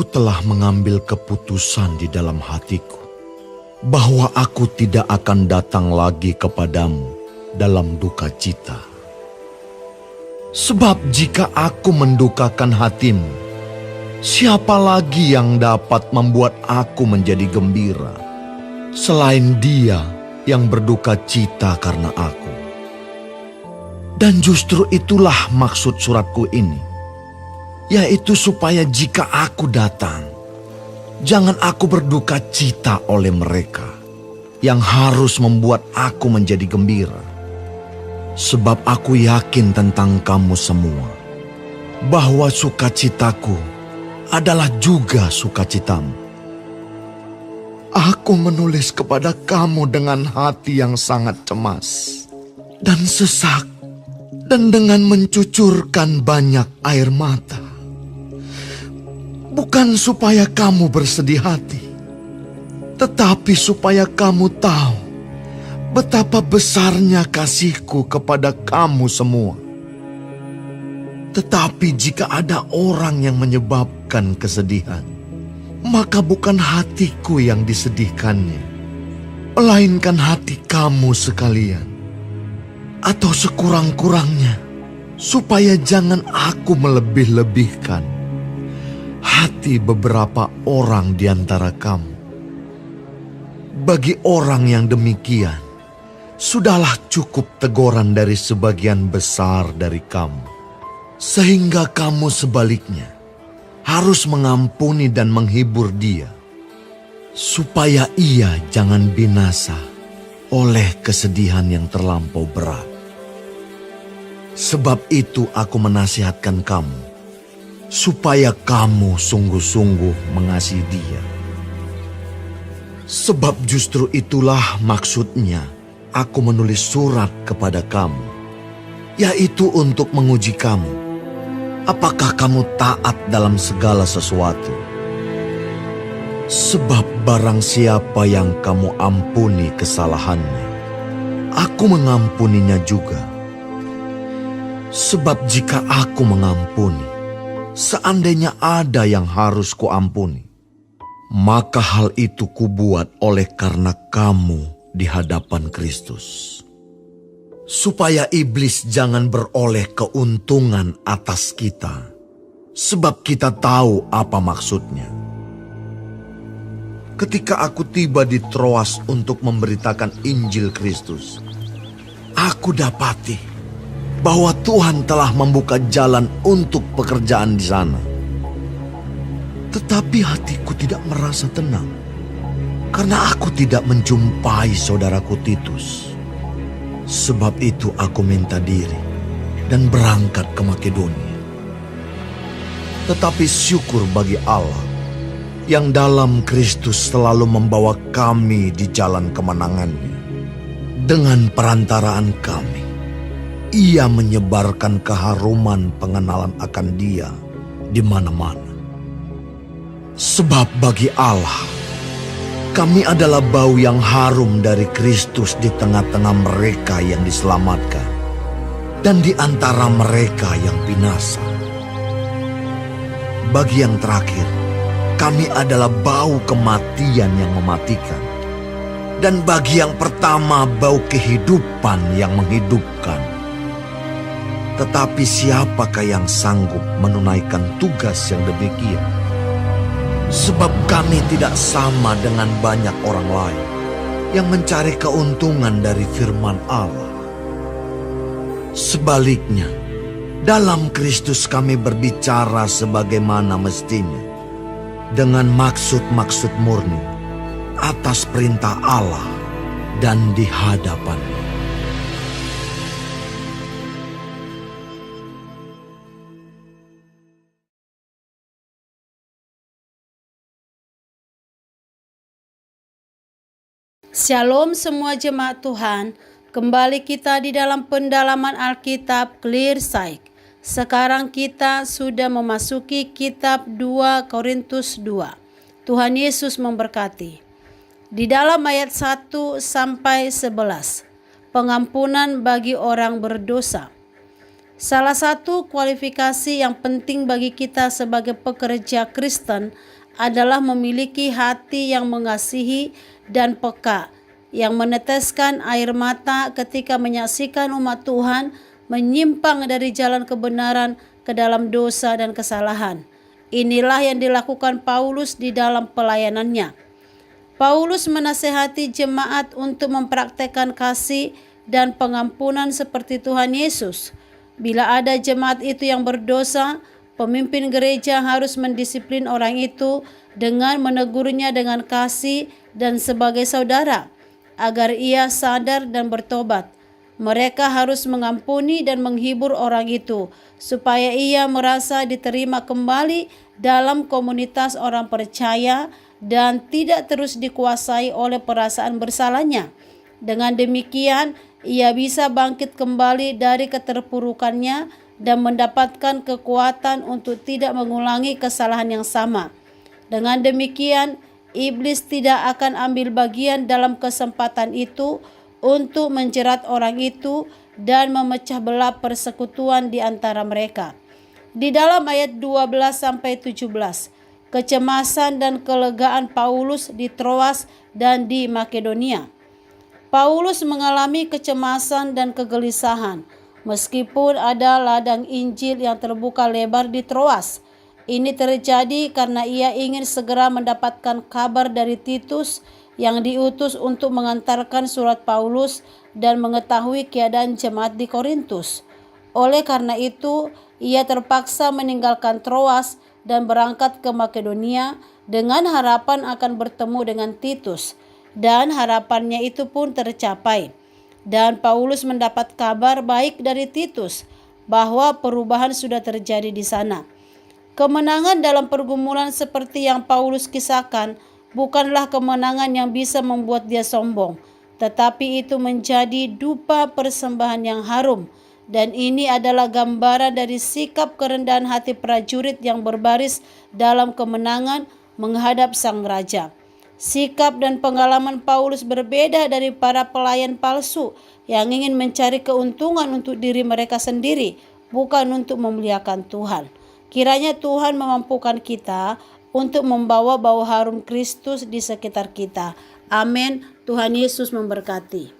telah mengambil keputusan di dalam hatiku bahwa aku tidak akan datang lagi kepadamu dalam duka cita. Sebab jika aku mendukakan hatimu, siapa lagi yang dapat membuat aku menjadi gembira selain Dia yang berduka cita karena aku? Dan justru itulah maksud suratku ini, yaitu supaya jika aku datang, jangan aku berduka cita oleh mereka yang harus membuat aku menjadi gembira. Sebab aku yakin tentang kamu semua, bahwa sukacitaku adalah juga sukacitamu. Aku menulis kepada kamu dengan hati yang sangat cemas dan sesak, dan dengan mencucurkan banyak air mata. Bukan supaya kamu bersedih hati, tetapi supaya kamu tahu betapa besarnya kasihku kepada kamu semua. Tetapi jika ada orang yang menyebabkan kesedihan, maka bukan hatiku yang disedihkannya, melainkan hati kamu sekalian. Atau sekurang-kurangnya, supaya jangan aku melebih-lebihkan hati beberapa orang di antara kamu. Bagi orang yang demikian, sudahlah cukup teguran dari sebagian besar dari kamu, sehingga kamu sebaliknya harus mengampuni dan menghibur dia, supaya ia jangan binasa oleh kesedihan yang terlampau berat. Sebab itu aku menasihatkan kamu, supaya kamu sungguh-sungguh mengasihi dia. Sebab justru itulah maksudnya aku menulis surat kepada kamu, yaitu untuk menguji kamu, apakah kamu taat dalam segala sesuatu. Sebab barang siapa yang kamu ampuni kesalahannya, aku mengampuninya juga. Sebab jika aku mengampuni, seandainya ada yang harus kuampuni, maka hal itu kubuat oleh karena kamu di hadapan Kristus, supaya iblis jangan beroleh keuntungan atas kita, sebab kita tahu apa maksudnya. Ketika aku tiba di Troas untuk memberitakan Injil Kristus, aku dapati bahwa Tuhan telah membuka jalan untuk pekerjaan di sana. Tetapi hatiku tidak merasa tenang, karena aku tidak menjumpai saudaraku Titus. Sebab itu aku minta diri dan berangkat ke Makedonia. Tetapi syukur bagi Allah, yang dalam Kristus selalu membawa kami di jalan kemenangannya. Dengan perantaraan kami, Ia menyebarkan keharuman pengenalan akan Dia di mana-mana. Sebab bagi Allah, kami adalah bau yang harum dari Kristus di tengah-tengah mereka yang diselamatkan dan di antara mereka yang binasa. Bagi yang terakhir, kami adalah bau kematian yang mematikan, dan bagi yang pertama bau kehidupan yang menghidupkan. Tetapi siapakah yang sanggup menunaikan tugas yang demikian? Sebab kami tidak sama dengan banyak orang lain yang mencari keuntungan dari firman Allah. Sebaliknya, dalam Kristus kami berbicara sebagaimana mestinya, dengan maksud-maksud murni, atas perintah Allah dan di hadapan-Nya. Shalom semua jemaat Tuhan, kembali kita di dalam pendalaman Alkitab Clear Sight. Sekarang kita sudah memasuki kitab 2 Korintus 2. Tuhan Yesus memberkati. Di dalam ayat 1 sampai 11, pengampunan bagi orang berdosa. Salah satu kualifikasi yang penting bagi kita sebagai pekerja Kristen adalah memiliki hati yang mengasihi dan peka, yang meneteskan air mata ketika menyaksikan umat Tuhan menyimpang dari jalan kebenaran ke dalam dosa dan kesalahan. Inilah yang dilakukan Paulus di dalam pelayanannya. Paulus menasehati jemaat untuk mempraktekkan kasih dan pengampunan seperti Tuhan Yesus. Bila ada jemaat itu yang berdosa, pemimpin gereja harus mendisiplin orang itu dengan menegurnya dengan kasih dan sebagai saudara, agar ia sadar dan bertobat. Mereka harus mengampuni dan menghibur orang itu, supaya ia merasa diterima kembali dalam komunitas orang percaya dan tidak terus dikuasai oleh perasaan bersalahnya. Dengan demikian, ia bisa bangkit kembali dari keterpurukannya dan mendapatkan kekuatan untuk tidak mengulangi kesalahan yang sama. Dengan demikian, iblis tidak akan ambil bagian dalam kesempatan itu untuk menjerat orang itu dan memecah belah persekutuan di antara mereka. Di dalam ayat 12-17, kecemasan dan kelegaan Paulus di Troas dan di Makedonia. Paulus mengalami kecemasan dan kegelisahan meskipun ada ladang Injil yang terbuka lebar di Troas. Ini terjadi karena ia ingin segera mendapatkan kabar dari Titus yang diutus untuk mengantarkan surat Paulus dan mengetahui keadaan jemaat di Korintus. Oleh karena itu, ia terpaksa meninggalkan Troas dan berangkat ke Makedonia dengan harapan akan bertemu dengan Titus. Dan harapannya itu pun tercapai. Dan Paulus mendapat kabar baik dari Titus bahwa perubahan sudah terjadi di sana. Kemenangan dalam pergumulan seperti yang Paulus kisahkan bukanlah kemenangan yang bisa membuat dia sombong, tetapi itu menjadi dupa persembahan yang harum. Dan ini adalah gambaran dari sikap kerendahan hati prajurit yang berbaris dalam kemenangan menghadap sang raja. Sikap dan pengalaman Paulus berbeda dari para pelayan palsu yang ingin mencari keuntungan untuk diri mereka sendiri, bukan untuk memuliakan Tuhan. Kiranya Tuhan memampukan kita untuk membawa bau harum Kristus di sekitar kita. Amin. Tuhan Yesus memberkati.